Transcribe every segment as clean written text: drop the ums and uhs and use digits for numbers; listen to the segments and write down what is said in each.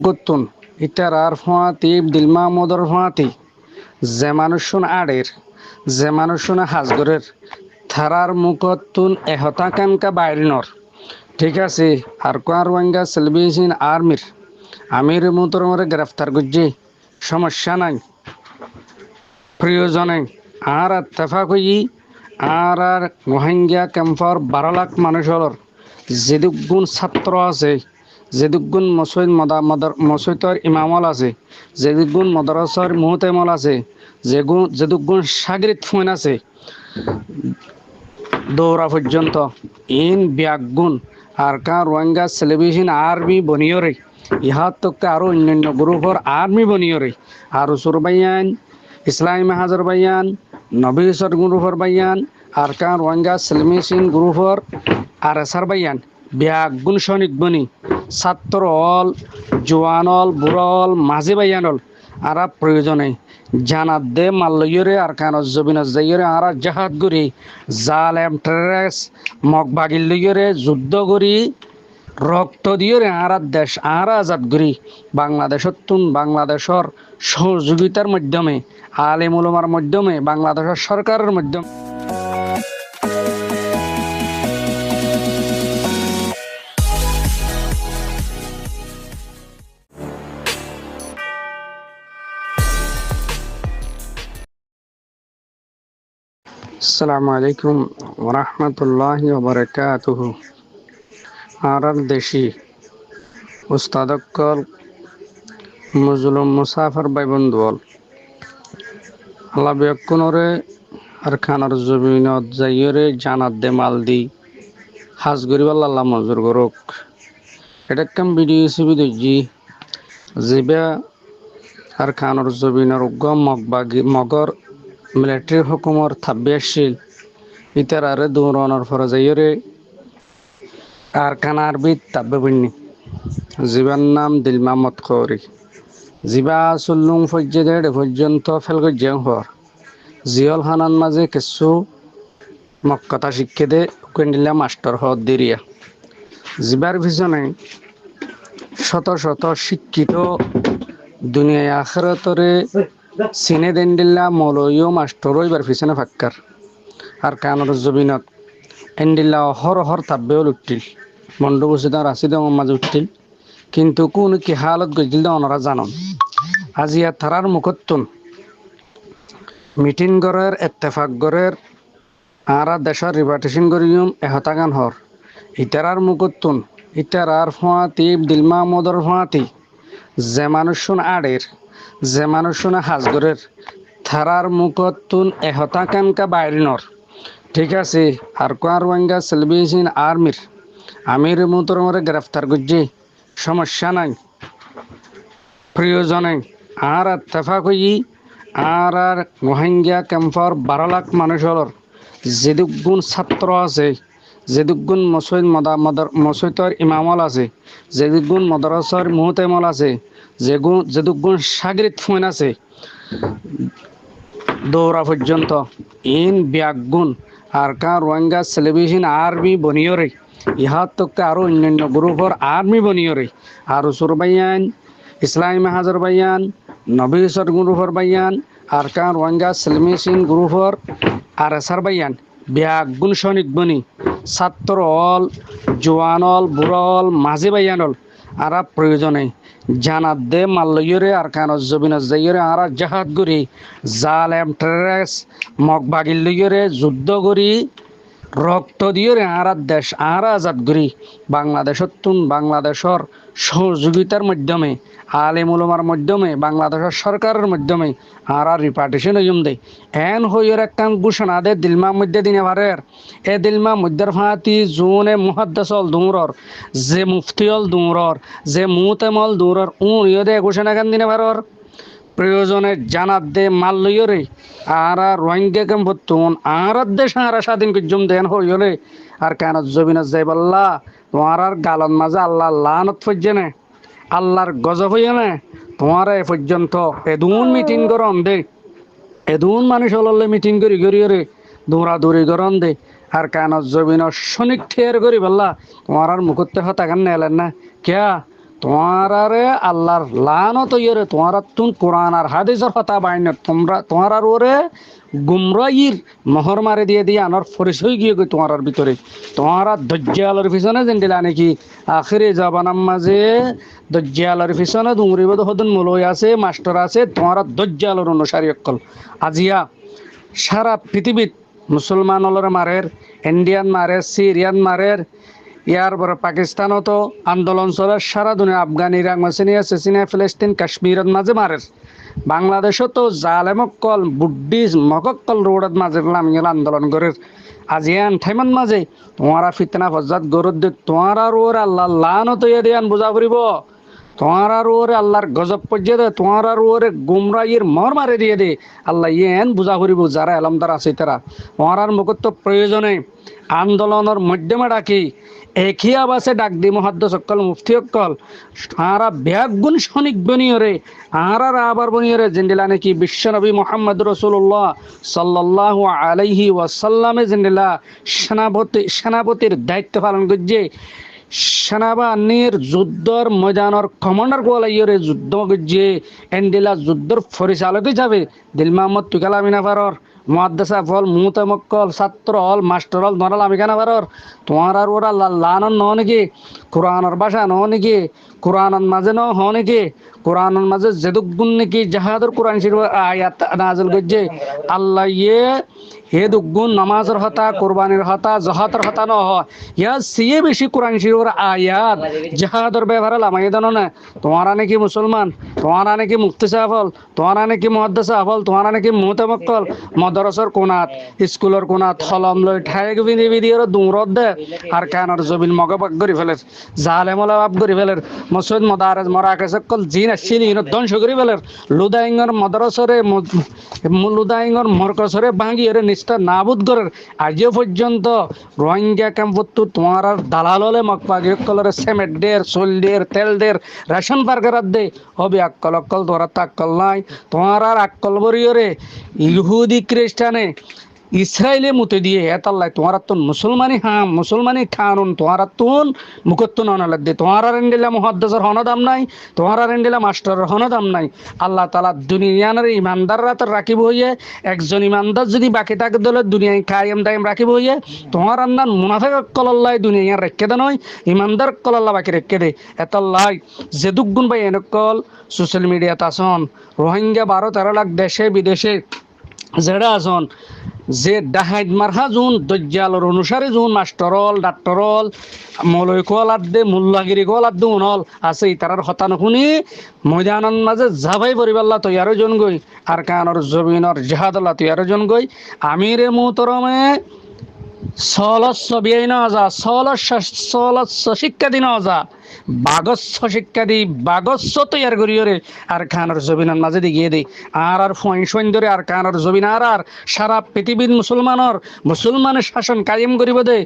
মুকত্তুন ইতার আর ফাঁতি দিল মাহমুদর ফাঁতি যে মানুষজন আড়ের যে মানুষজন হাজগরের থারার মুকত্তুন এহতা কানকা বাইরিনর ঠিক আছে আর কোয়ার ওয়াঙ্গা সেলভিসিন আর্মির আমির মুতরমরে গ্রেফতার করছি সমস্যা নাই প্রয়োজনে আর ইত্তেফাক হই আর রোহিঙ্গা ক্যাম্পর 12 লাখ মানুষের যেদুগুণ ছাত্র আছে যেদুগুণ মসজিদর ইমামল আছে যেদুগুণ মদরসার মুহতেমল আছে যেদুগুণ সাগরিত ফোন আছে দৌড়া পর্যন্ত ইন ব্যাগুণ আর কার রোহিঙ্গা সেলিব্রেশন আর্মি বনিয়রে ইহার তকে আরও অন্যান্য গ্রুপর আর্মি বনিয়রে আর সুরবাইয়ান ইসলামী মাহাজর বাইয়ান নবীসর গ্রুপর বাইয়ান আর কার রোহিঙ্গা সেলিব্রেশন গ্রুপর আর এসার বাইয়ান ব্যাগুণ সৈনিক বনি ছাত্র অল জোয়ানল বুড়ল মাঝি বাইয়ানল আর প্রয়োজনে জানাত দে মাল্লয়রে আর কানজ জবিনজ যাইরে আর জাহাদ গুরি জালেম টেরেস মগবাগিল লইরে যুদ্ধ করি রক্ত দিয়ে আর দেশ আর আজাদ করি বাংলাদেশের সহযোগিতার মাধ্যমে আলেম উলামার মাধ্যমে বাংলাদেশের সরকারের মাধ্যমে আসসালামু আলাইকুম ওয়া রাহমাতুল্লাহি ওয়া বারাকাতুহু আর দেশি উস্তাদকল মুজলুম মুসাফির ভাই বন্ধুল আল্লাহ বিয়কুনরে আর খানার জমিনত যাইরে জানাত দে মাল দি হাজ গরিবাল আল্লাহ মঞ্জুর করুক এটা কাম ভিডিও হিসেবে দেখি জিবা আর খানার জমিনের উগ্গম মগর মিলিটারি হুকুমর থাব্বিয়াশীল ইতার আরে দৌড়ানোর ফলে যাইরে আর কানার বিদ তাব্বে বন্যি জীবার নাম দিল মাহমুদ কৌরি জিবা চুল্লুং পর্যন্ত ফেলগৈ জেং হর জিয়ল হানান মাঝে কিছু মক্কতা শিক্ষে দে কেন্ডিলা মাস্টার হদ দিরিয়া জিবার পিছনে শত শত শিক্ষিত দুনিয়ায় আখেরাতরে সিনে দেন্ডিল্লা মৌলয়ীয় মাস্টার এবার পিছনে ফাক্কার আর কানর জবিনত এন্ডিল্লা অহর তাব্বেও উঠিল মন্ড বসিদার রাশিদ মাঝে উঠিল কিন্তু কোন কি হালত গজিল ওনারা জানন আজি আর থারার মুখত্তুন মিটিং গড়ের এত্তেফাক গড়ের আর দেশের রিপার্টেশন করিম এহতাগান হর ইতারার মুখত্তুন ইতারার ফাঁতি দিল মাহমুদর ফাঁতি যে মানুষজন আড়ের যে মানুষজন হাজগরের থারার মুখত্তুন এহতাকানকা বাইরিনর ঠিক আছে আর কোয়ার ওয়াঙ্গা সেলভিসিন আর্মির আমির মুতরমরে গ্রেফতার করছি সমস্যা নাই প্রয়োজনে আর ইত্তেফাক হই আর রোহিঙ্গা ক্যাম্পর 12 লাখ মানুষের যেদুগুণ ছাত্র আছে যেদুগুণ মসজিদর ইমামল আছে যেদুগুণ মদরসার মুহতেমল আছে যেদুগুণ সাগরিত ফোন আছে দৌড়া পর্যন্ত ইন ব্যাগুণ আর কার রোহিঙ্গা সেলিব্রেশন আর্মি বনিয়রে ইহার তকে আরও অন্যান্য গ্রুপর আর্মি বনিয়রে আর সুরবাইয়ান ইসলামী মাহাজর বাইয়ান নবীসর গ্রুপর বাইয়ান আর কার রোহিঙ্গা সেলিব্রেশন গ্রুপর আর এসার বাইয়ান ব্যাগুণ সৈনিক বনি ছাত্র অল জোয়ানল বুড়ল মাঝি বাইয়ানল আর প্রয়োজনে জানাত দে মাল্লয়রে আর কানজ জবিনজ যাইরে আর জাহাদ গুরি জালেম টেরেস মগবাগিল লইরে যুদ্ধ করি রক্ত দিয়ে আর দেশ আর আজাদ করি বাংলাদেশের সহযোগিতার মাধ্যমে আলেম উলামার মাধ্যমে বাংলাদেশের সরকারের মাধ্যমে আর রিপার্টিশন হইম দে এন হইয়ের একটা ঘোষণা দে দিলমা মধ্যে দিনে পারের এ দিলমা মধ্যের ফাঁতি জোনে মুহাদ্দাসল দৌড়র যে মুফতিয়ল দৌড়র যে মুতেমল দৌড়র ইয়ে দে ঘোষণা কান দিনে পারর প্রয়োজনে জানাত দে মাল লইরে আর রোহিঙ্গা কেম্পত্তুন আর দেশ আর স্বাধীন কুজুম দেন হইলে আর কানত জবিনত যাইবাল্লা তোমার আর গালন মাঝে আল্লাহ লানত ফজ্জেনে আল্লাহর গজব হইয়া না তোমার এ পর্যন্ত এদুন মিটিং করন দে এদুন মানুষ হললে মিটিং করি রে দৌড়াদৌড়ি করন দে আর কানত জবিন শনিক ঠের করি বললা তোমার আর মুখতে হতা কান নেলেন না কেয়া তোমারারে আল্লাহর লানত ইয়ে তোমারা তুন কোরআন আর হাদিসের কথা বাইন তোমরা তোমার ওরে গুমরাইর মোহর মারে দিয়ে আনার পরিচয় গিয়ে গই তোমার ভিতরে তোমারা দজ্জালের পিছনে যেন দিলা নাকি আখিরে জাবানার মাঝে দজ্জালের পিছনে দুমরিবদ হদন মলয় আছে মাস্টার আছে তোমারা দজ্জালের অনুসারী অকল আজিয়া সারা পৃথিবীত মুসলমান হলরে মারের ইন্ডিয়ান মারের সিরিয়ান মারের ইয়ার পরে পাকিস্তানতো আন্দোলন চলে সারা দুনিয়া আফগান ইরাক মাসিনিয়া চেচিনিয়া ফিলিস্তিন কাশ্মীরের মাঝে মারের বাংলাদেশতো জালেমকল বুদ্ধিজ মকক্কল রোডত মাঝে নামিয়ে আন্দোলন করে আজিয়ান ঠাইমান মাঝে তোমারা ফিতনা ফজ্জাত গরুদ দে তোমার ওর আল্লাহ লানত দিয়ান বুঝা ফুরিব তোমার ওরে আল্লাহর গজব পর্যায়ে দে তোমার ওরে গুমরাইয়ের মর মারে দিয়ে দে আল্লাহ ইয়েন বুঝা ফুরিব যারা এলমদার আছে তারা তোমার মুখত প্রয়োজনে আন্দোলনের মাধ্যমে ডাকি একই আবাসে ডাক দি মহাদ্দস অক্কল মুফতি অক্কল আরা ব্যাগুণ সনিক বনিয়রে আরা আবার বনিয়রে জিন্দিলা নাকি বিশ্বনবী মোহাম্মদ রসুল্লাহ সাল্লাল্লাহু আলাইহি ওয়াসাল্লামে জিন্দিলা সেনাপতির দায়িত্ব পালন করছে সেনাবাহিনীর যুদ্ধর ময়দানের কমান্ডার গোয়ালাইয়রে যুদ্ধ করছে এন্ডিলা যুদ্ধর পরিচালক হিসাবে দিল মোহাম্মদ তুকালা মিনাফারর মুহাদ্দিসা ফল মুতামক্কল ছাত্র হল মাস্টার হল নরাল আমি কেন পারর তোমার আর ওরা লানন ন নাকি কোরআনের ভাষা ন নাকি কোরআনের মাঝে ন হ নাকি কোরআনের মাঝে যেদুক গুণ নাকি জাহাদুর কোরআন শরীফ আয়াত নাযিল করছে আল্লাহ ইয়ে হে দুগুণ নামাজের হতা কোরবানির হতা জাহাতের হতা ন হয় ইয়া সিয়ে বেশি কোরআন শরীফের আয়াত জাহাদুর ব্যবহার লামাই দানো না তোমারা নাকি মুসলমান তোমারা নাকি মুফতি সাহফল তোমারা নাকি মুহাদ্দিস সাহফল তোমারা নাকি মুতামক্কল মদরসর কোনাত স্কুলের কোনাত হলম লই ঠাই বিধি বিধি দৌড়ত দে আর কানের জবিন মগবাগ করে ফেলের জালেমলা বাপ করে ফেলের মসজিদ মদারেজ মরাকেশ কল জিন আসছিল ইন ধ্বংস করে ফেলের লুদাইঙ্গর মদরসরে লুদাইঙ্গর মরকসরে ভাঙিয়ে নিষ্ঠা নাবুদ করার আজও পর্যন্ত রোহিঙ্গা ক্যাম্পত্তু তোমার দালাল হলে মকপাগি কলরে সেমেট দের সোল দের তেল দের রেশন পার্কার দে হবে আক্কল অক্কল তোরা তাক্কল নাই তোমার আর আক্কল বরিয়রে ইহুদি খ্রিস্টানে ইসরায়েলে মুতে দিয়ে এতাল্লাই তোমার তুন মুসলমানি মুসলমানি খানুন তোমার তুন মুখত্তু ননালাদ দে তোমার রেন্ডিলা মুহাদ্দিসের হনদাম নাই তোমার রেন্ডিলা মাস্টারের হনদাম নাই আল্লাহ তাআলা দুনিয়ার ইমানদাররা তো রাখিব হইয়ে একজন ইমানদার যদি বাকি থাকে দলে দুনিয়ায় কায়েম দায়েম রাখিব হইয়ে তোমার আন্নান মুনাফিক কল্লাই দুনিয়া রেখে দে নয় ইমানদার কল্লা বাকি রেখে দে এতাল্লাই যে দুগুণ ভাই এনেকল সোশ্যাল মিডিয়াতে আসন রোহিঙ্গা 12-13 লাখ দেশে বিদেশে যেটা আসন যে ডাহাইদ মারহা জুন দজ্জালর অনুসারে জুন মাস্টরল ডাক্তরল মলয় কলাদ দে মুল্লাগিরি কলাদ দে উনল আছে তারার হতান শুনি ময়দানের মাঝে জাভাই পরিবাল্লা তৈয়ারো জন গই আর কানর জবিনর জাহাদল্লা তৈয়ারো জন গই আমিরে মুহতরমে সলস্য বিয়ে না যা সলস্য শিক্ষা দিন যা বাগস্য শিক্ষা দি বাগস্য তৈয়ার করিওরে আর খানের জবিনের মাঝে দি গিয়ে দেই আর ফইন ধরে আর খানের জবিন আর সারা পৃথিবীর মুসলমানের শাসন কায়েম করিব দে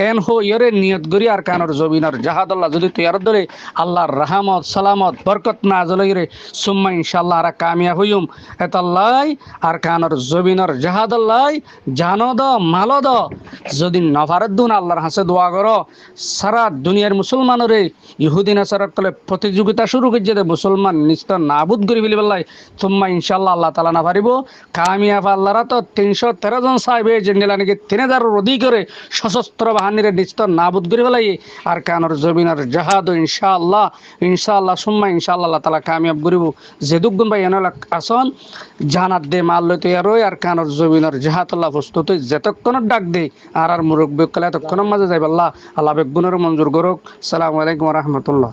এন হো ইয়রে নিয়ত করি আর খানের জবিনের জাহাদুল্লাহ যদি তৈয়ার ধরে আল্লাহর রাহমত সালামত বরকত না জলইরে সুম্মা ইনশাআল্লাহ আর কামিয়া হইম এতাল্লাই আর খানের জবিনের জাহাদুল্লাহ জানো দ মালো দ যদি নফারত দুন আল্লাহর হাসে দোয়া করো সারা দুনিয়ার মুসলমানরে ইহুদি নাসারকলে প্রতিযোগিতা শুরু করছে যে মুসলমান নিশ্চয় নাবুদ করি ফেলি পেলাই তোম্মা ইনশাল্লাহ আল্লাহ তালা না পারিব কামিয়াব আল্লাহরা তো 313 জন সাহেবে জেন্ডেলা নাকি 3000 অধিক করে সশস্ত্র বাহিনীরে নিশ্চয় নাবুদ করি ফেলাই আর কানর জমিনের জাহাদ ইনশাআল্লাহ সুম্মা ইনশাআল্লাহ আল্লাহ তালা কামিয়াব করিব যে দুগুণ ভাই এনলা আসন জানাত দে মাল লইতে আর কানর জমিনের জাহাদ আল্লাহ প্রস্তুত যেতক্ষণের ডাক দে আর মুরব্বী কালে এতক্ষণের মাঝে যাইব আল্লাহ বেগুনের মঞ্জুর করুক। সালামু আলাইকুম ওয়া রাহমাতুল্লাহ।